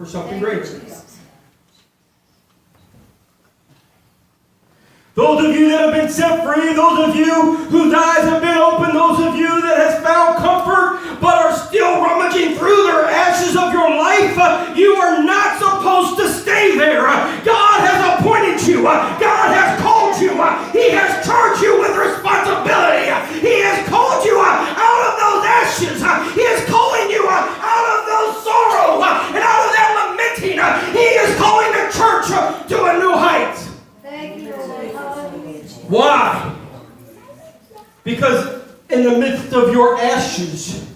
for something greater. Those of you that have been set free, those of you whose eyes have been opened, those of you that has found comfort but are still rummaging through the ashes of your life, you are not supposed to stay there. God has appointed you. God has called you. He has charged you with responsibility. He has called you out of those ashes. He is calling you out of those sorrow and out of that lamenting. He is calling the church to a new height. Thank you, Lord. Why? Because in the midst of your ashes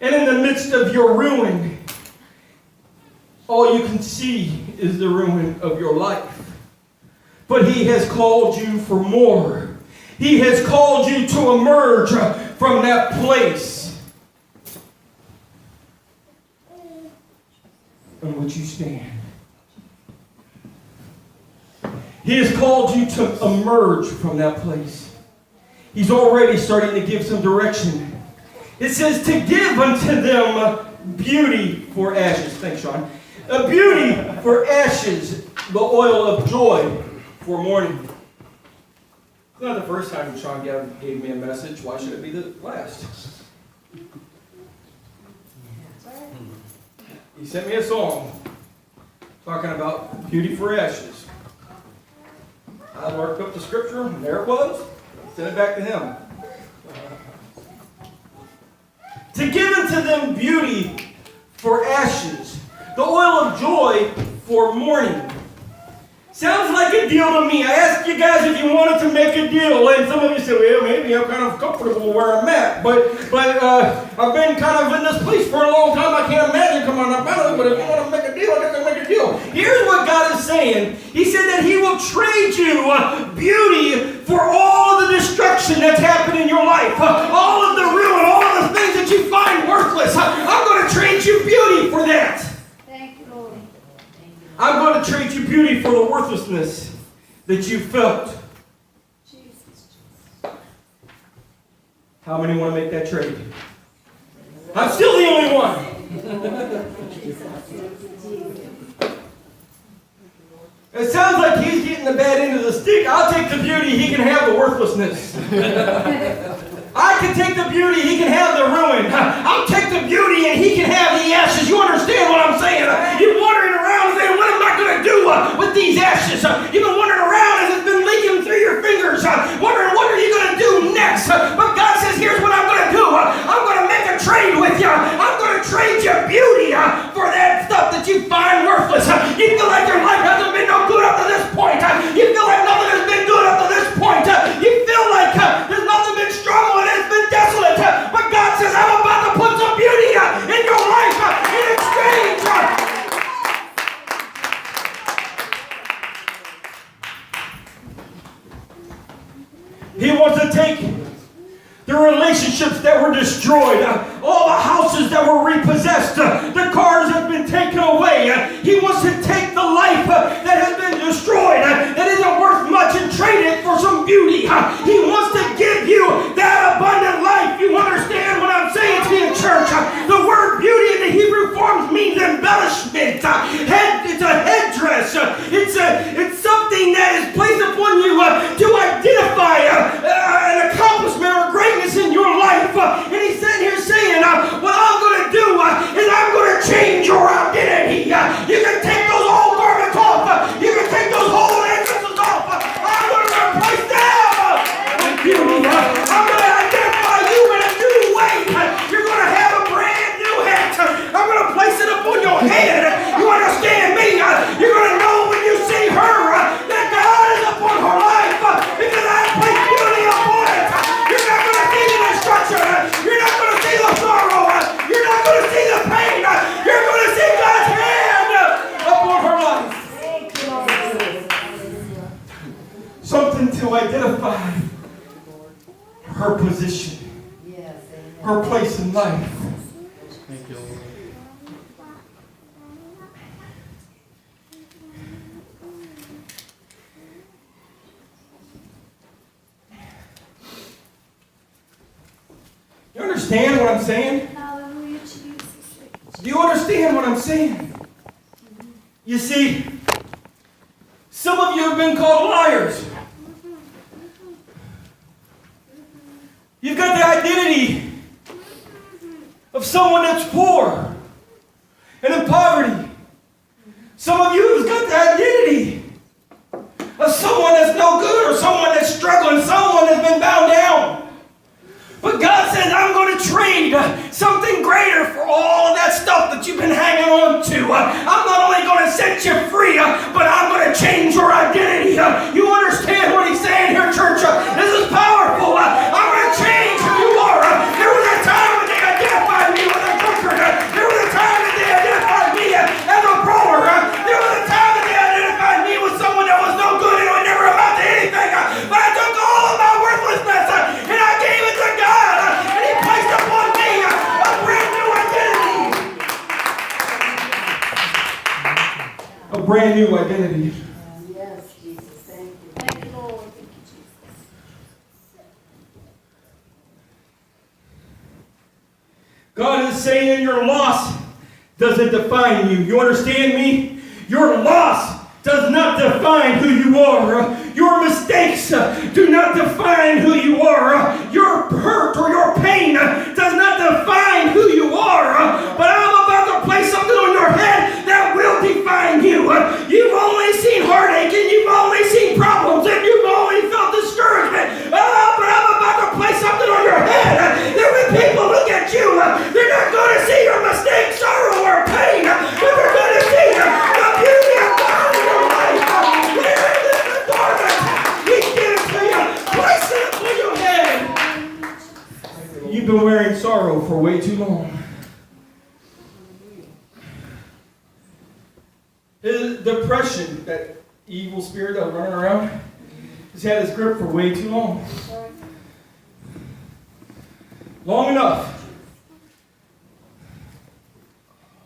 and in the midst of your ruin, all you can see is the ruin of your life. But He has called you for more. He has called you to emerge from that place in which you stand. He has called you to emerge from that place. He's already starting to give some direction. It says to give unto them beauty for ashes. Thanks, Sean. A beauty for ashes, the oil of joy for mourning. It's not the first time Sean gave me a message. Why should it be the last? He sent me a song talking about beauty for ashes. I worked up the scripture, and there it was. Sent it back to him. To give unto them beauty for ashes, the oil of joy for mourning. Sounds like a deal to me. I asked you guys if you wanted to make a deal, and some of you said, well, maybe I'm kind of comfortable where I'm at. But I've been kind of in this place for a long time. I can't imagine coming up out of it, but if you want to make a deal, I guess I'll make a deal. Here's what God is saying. He said that He will trade you beauty for all of the destruction that's happened in your life. All of the ruin, all of the things that you find worthless. I'm going to trade you beauty for that. I'm going to trade you beauty for the worthlessness that you felt. How many want to make that trade? I'm still the only one. It sounds like he's getting the bad end of the stick. I'll take the beauty, he can have the worthlessness. I can take the beauty, he can have the ruin. I'll take the beauty and he can have the ashes. You understand what I'm saying? You're wandering around saying, what am I going to do with these ashes? You've been wandering around as it's been leaking through your fingers, wondering what are you going to do next? But God says, here's what I'm going to do. I'm going to make a trade with you. I'm going to trade you beauty for that stuff that you find worthless. You feel like your life hasn't been no good up to this point. You feel like nothing has been good up to this point. You feel like there's nothing been strong and it's been desolate. But God says, I'm about to put some beauty in your life in exchange. He wants to take the relationships that were destroyed, all the houses that were repossessed, the cars that have been taken away. He wants to take the life that has been destroyed, that isn't worth much, and trade it for some beauty. He wants to give you that abundant life. You understand what I'm saying to you, church? The word beauty in the Hebrew forms means embellishment. It's a headdress. It's something that is placed upon you to identify an accomplishment or greatness in your life. And he's sitting here saying, what I'm going to do is I'm going to change your identity. You can take those old garments off. You can take those old ancestors off. I'm going to replace them with beauty. I'm going to identify you in a new way. You're going to have a brand new hat. I'm going to place it upon your head. You understand me? You're going to know when you see her that God is upon her life because I place beauty upon it. You're not going to see the destruction. You're not going to see the sorrow. You're not going to see the pain. You're going to see God's hand upon her life. Something to identify her position, her place in life. Thank you, Lord. You understand what I'm saying? Hallelujah, Jesus. Do you understand what I'm saying? You see, some of you have been called liars. You've got the identity of someone that's poor and in poverty. Some of you have got the identity of someone that's no good or someone that's struggling, someone that's been bound down. But God says, I'm going to trade something greater for all of that stuff that you've been hanging on to. I'm not only going to set you free, but I'm going to change your identity. You understand what he's saying here, church? This is powerful. I'm going to change who you are. There was a time when they identified me with a drunkard. There was a time that they identified me as a brawler. There was a time that they identified me with someone that was no good and would never amount to anything. But I took all of my worthlessness and I gave it to God. And he placed upon me a brand new identity. A brand new identity. Yes, Jesus. Thank you. Thank you, Lord. Thank you, Jesus. God is saying your loss doesn't define you. You understand me? Your loss does not define who you are. Your mistakes do not define who you are. Your hurt or your pain does not define who you are. But I'm about to place something on your head that will define you. You've only seen heartache and you've only seen problems and you've only felt discouragement. But I'm about to place something on your head. There when people look at you, they're not going to see your mistake, sorrow, or pain, but they're going to see the beauty of God in your life. Where is the garment? He's giving to you. Place it upon your head. You've been wearing sorrow for way too long. His depression, that evil spirit that was running around, has had his grip for way too long. Long enough.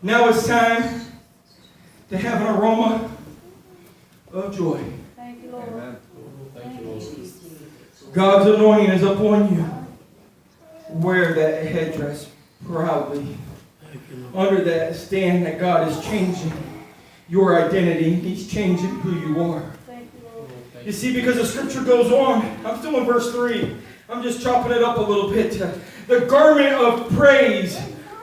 Now it's time to have an aroma of joy. Thank you, Lord. Amen. Thank you, Jesus. God's anointing is upon you. Wear that headdress proudly. Under that stand that God is changing your identity. He's changing who you are. Thank you, Lord. You see, because the scripture goes on. I'm still in verse 3. I'm just chopping it up a little bit. The garment of praise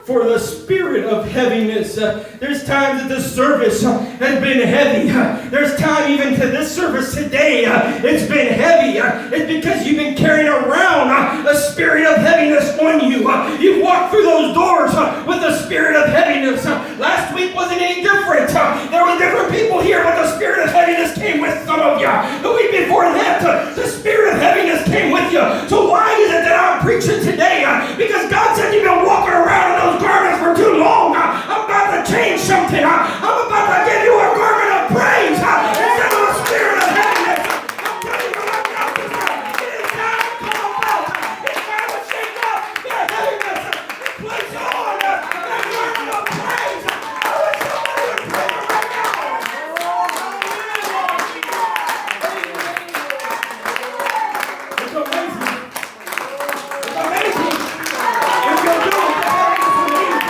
for the spirit of heaviness. There's times that this service has been heavy. There's time even to this service today. It's been heavy. It's because you've been carrying around a spirit of heaviness on you. You've walked through those doors with the spirit of heaviness. Last week wasn't any different. There were different people here, but the spirit of heaviness came with some of you. The week before that, the spirit of heaviness came with you. So why is it that I'm preaching today? Because God said you've been walking around in those garments for too long. I'm about to change something. I'm about to give you a garment of praise instead of a spirit of heaviness. I'm telling you right now, it is time to come about. It's time to shake up that heaviness and place on that garment of praise. I wish somebody would pray right now. It's amazing. It's amazing. If you'll do it, the heaviness will leave.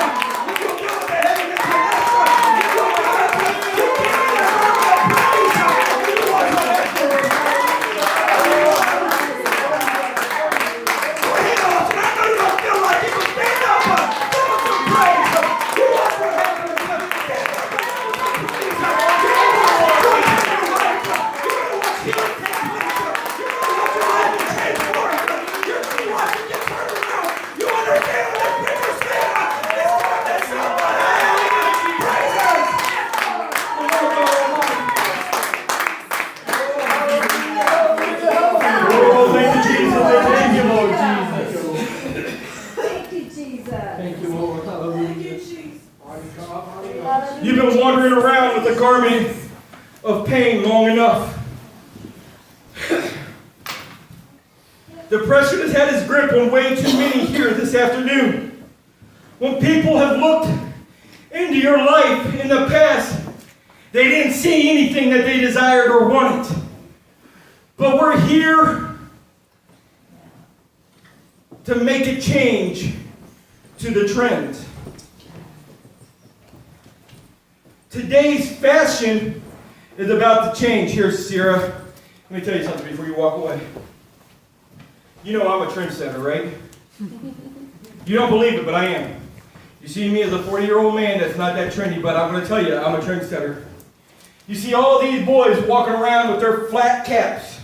If you'll do it, the heaviness will rest. If you'll do it, you can get a garment of praise. You want to let go. Go ahead, Austin. I know you don't feel like it, but stand up. Give us some praise. You want to let go. Stand up. Give us some praise. You're going to watch healing take place. You're going to watch your life be transformed. You're going to watch it get turned around. You understand what that preacher said? It's time that somebody praise us. Oh, thank you, Jesus. Thank you, Lord Jesus. Thank you, Jesus. Thank you, Lord. Hallelujah. You've been wandering around with a garment of pain long enough. Depression has had its grip on way too many here this afternoon. When people have looked into your life in the past, they didn't see anything that they desired or wanted. But we're here to make a change to the trend. Today's fashion is about to change. Here, Sierra, let me tell you something before you walk away. You know I'm a trendsetter, right? You don't believe it, but I am. You see me as a 40-year-old man that's not that trendy, but I'm going to tell you, I'm a trendsetter. You see all these boys walking around with their flat caps.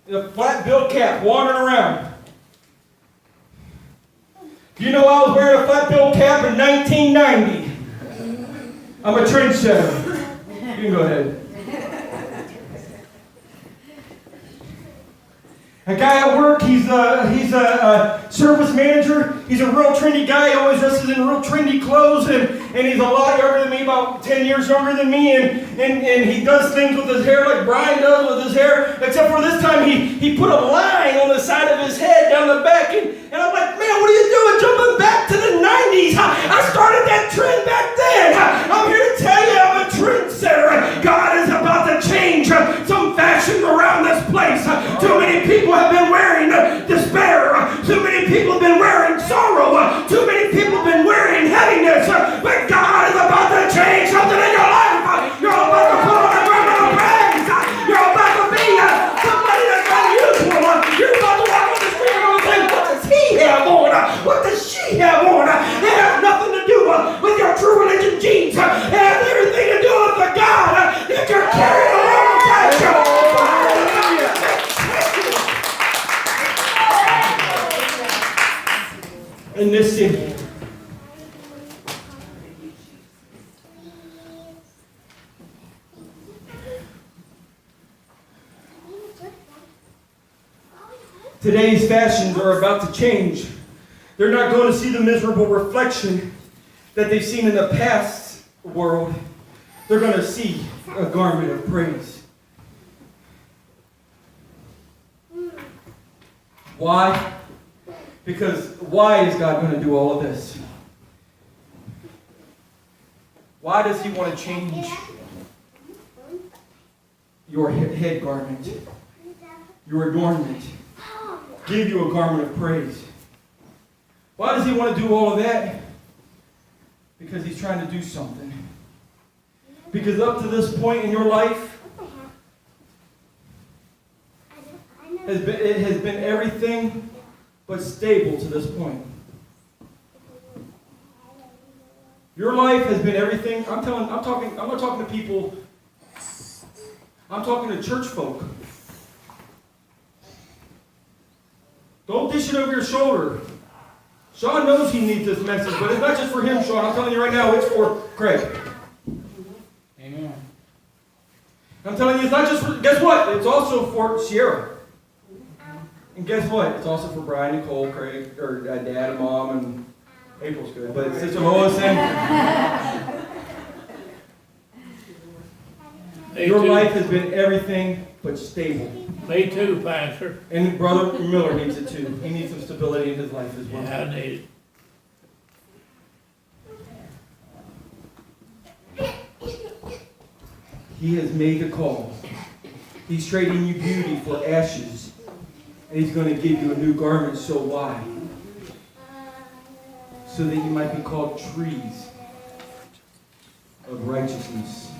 The flat bill cap, wandering around. You know I was wearing a flat bill cap in 1990. I'm a trendsetter. You can go ahead. A guy at work, he's a service manager. He's a real trendy guy. He always dresses in real trendy clothes, and he's a lot younger than me, about 10 years younger than me, and he does things with his hair like Brian does with his hair, except for this time he put a line on the side of his head down the back, and I'm like, man, what are you doing jumping back to the 90s? I started that trend back then. I'm here to tell you I'm a trendsetter. God is about to change some fashions around this place. Too many people have been wearing despair. Too many people have been wearing sorrow. Too many people have been wearing heaviness. But God is about to change something in your life. You're about to put on a garment of praise. You're about to be somebody that's unusual. You're about to walk on the street and say, what does he have on? What does she have on? It has nothing to do with your true religion jeans. It has everything to do with the God that you're carrying alongside you. In this city. Today's fashions are about to change. They're not going to see the miserable reflection that they've seen in the past world. They're going to see a garment of praise. Why? Because why is God going to do all of this? Why does He want to change your head garment, your adornment, give you a garment of praise? Why does He want to do all of that? Because He's trying to do something. Because up to this point in your life, it has been everything but stable to this point. Your life has been everything. I'm not talking to people. I'm talking to church folk. Don't dish it over your shoulder. Sean knows he needs this message, but it's not just for him, Sean. I'm telling you right now, it's for Craig. Amen. I'm telling you, it's not just for, guess what? It's also for Sierra. And guess what? It's also for Brian, Nicole, Craig, or Dad and Mom, and April's good. But Sister Lois and your life has been everything but stable. Me too, Pastor. And Brother Miller needs it too. He needs some stability in his life as well. Yeah, I need it. He has made the call. He's trading you beauty for ashes. And He's going to give you a new garment. So why? So that you might be called trees of righteousness.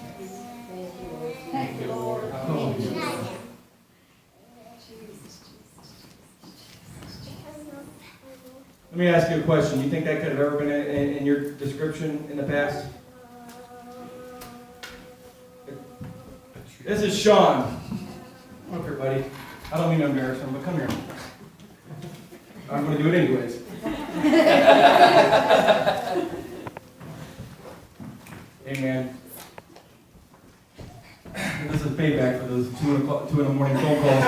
Thank you, Lord. Oh, let me ask you a question. You think that could have ever been in your description in the past? This is Sean. Come up here, buddy. I don't mean to embarrass him, but come here. I'm going to do it anyways. Amen. This is payback for those 2 in the morning phone calls.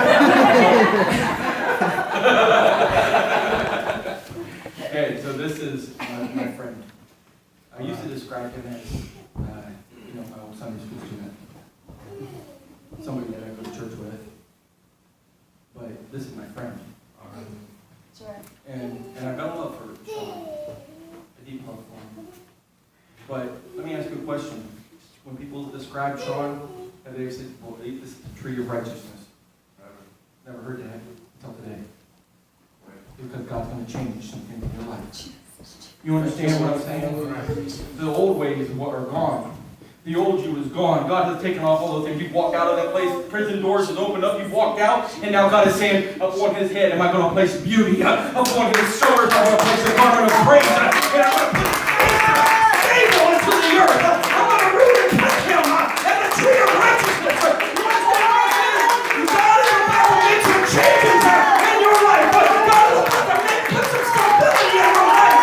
Okay, so this is my friend. I used to describe him as, my old Sunday school student. Somebody that I go to church with. But this is my friend. That's right. And I've got a love for Sean. A deep love for him. But let me ask you a question. When people describe Sean, have they said, well, this is the tree of righteousness? Never heard that until today. Because God's going to change something in your life. You understand what I'm saying? The old ways are gone. The old you is gone. God has taken off all those things. You've walked out of that place. Prison doors has opened up. You've walked out. And now God is saying, upon his head, am I going to place beauty? Upon his shoulders, I'm going to place the garment of praise. And I'm going to put stable into the earth. I'm going to root and plant him as a tree of righteousness. You understand what I'm saying? God is about to make some changes in your life. God is about to put some stability in your life.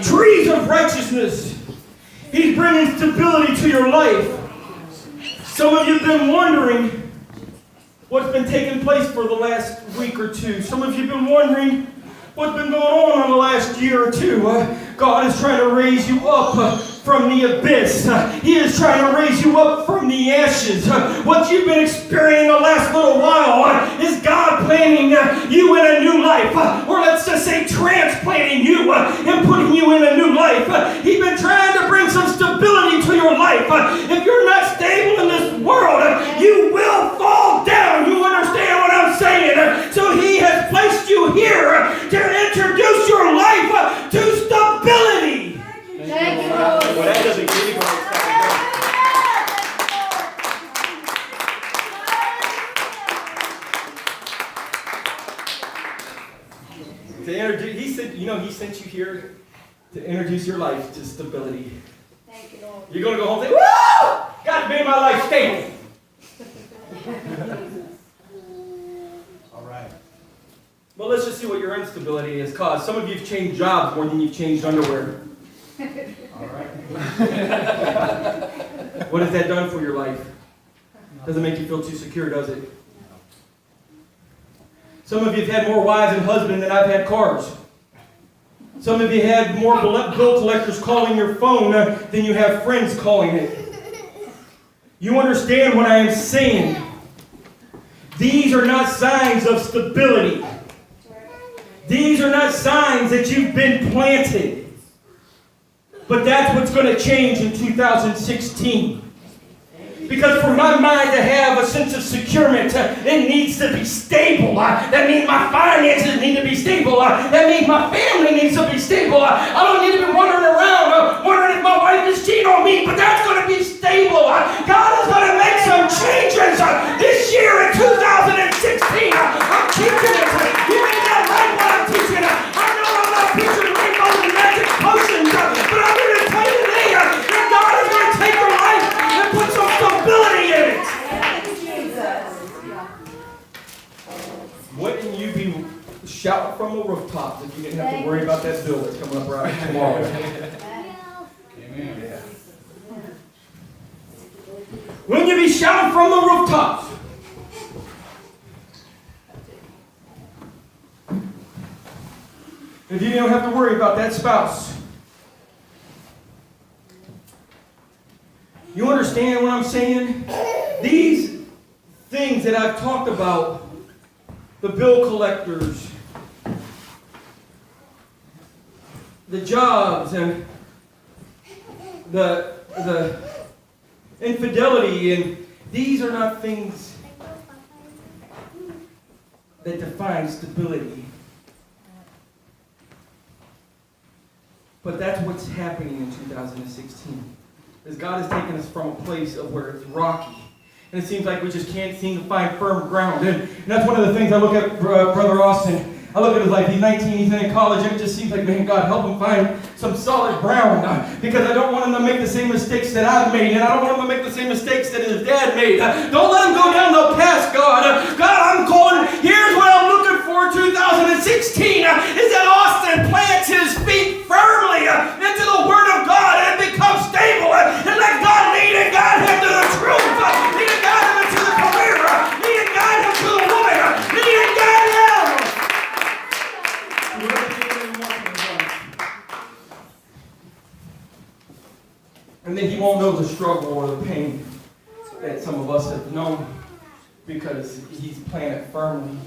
Trees of righteousness. He's bringing stability to your life. Some of you have been wondering what's been taking place for the last week or two. Some of you have been wondering what's been going on in the last year or two. God is trying to raise you up from the abyss. He is trying to raise you up from the ashes. What you've been experiencing the last little while is God planting you in a new life. Or let's just say transplanting you and putting you in a new life. He's been trying to bring some stability to your life. If you're not stable in this world, you will fall down. You understand what I'm saying? So he has placed you here to introduce your life to stability. Thank you, Lord. Well, that doesn't give you to introduce. He said, he sent you here to introduce your life to stability. Thank you, Lord. You're going to go home and say, woo! God made my life stable. All right. Well, let's just see what your instability has caused. Some of you have changed jobs more than you've changed underwear. All right. What has that done for your life? Doesn't make you feel too secure, does it? Some of you have had more wives and husbands than I've had cars. Some of you had more bill collectors calling your phone than you have friends calling it. You understand what I am saying? These are not signs of stability. These are not signs that you've been planted. But that's what's going to change in 2016. Because for my mind to have a sense of securement, it needs to be stable. That means my finances need to be stable. That means my family needs to be stable. I don't need to be wandering around wondering if my wife is cheating on me, but that's going to be stable. God is going to make some changes this year in 2016. I'm teaching it. You may not like what I'm teaching. I know I'm not preaching rainbows and magic potions, but I'm here to tell you today that God is going to take your life and put some stability in it. Wouldn't you be shouting from the rooftops if you didn't have to worry about that bill that's coming up right tomorrow? Amen. Yeah. Wouldn't you be shouting from the rooftops? If you don't have to worry about that spouse. You understand what I'm saying? These things that I've talked about, the bill collectors, the jobs, and the infidelity, and these are not things that define stability. But that's what's happening in 2016. Is God has taken us from a place of where it's rocky. And it seems like we just can't seem to find firm ground. And that's one of the things I look at Brother Austin. I look at his life. He's 19, he's in college, and it just seems like, man, God, help him find some solid ground. Because I don't want him to make the same mistakes that I've made, and I don't want him to make the same mistakes that his dad made. Don't let him go down the path, God. God, I'm calling. Here's what I'm looking for 2016, is that Austin plants his feet firmly into the Word of God and becomes stable. And let God lead and guide him to the truth. Lead and guide him into the career. Lead and guide him to the woman. Lead and guide him. And then he won't know the struggle or the pain that some of us have known because he's planted firmly.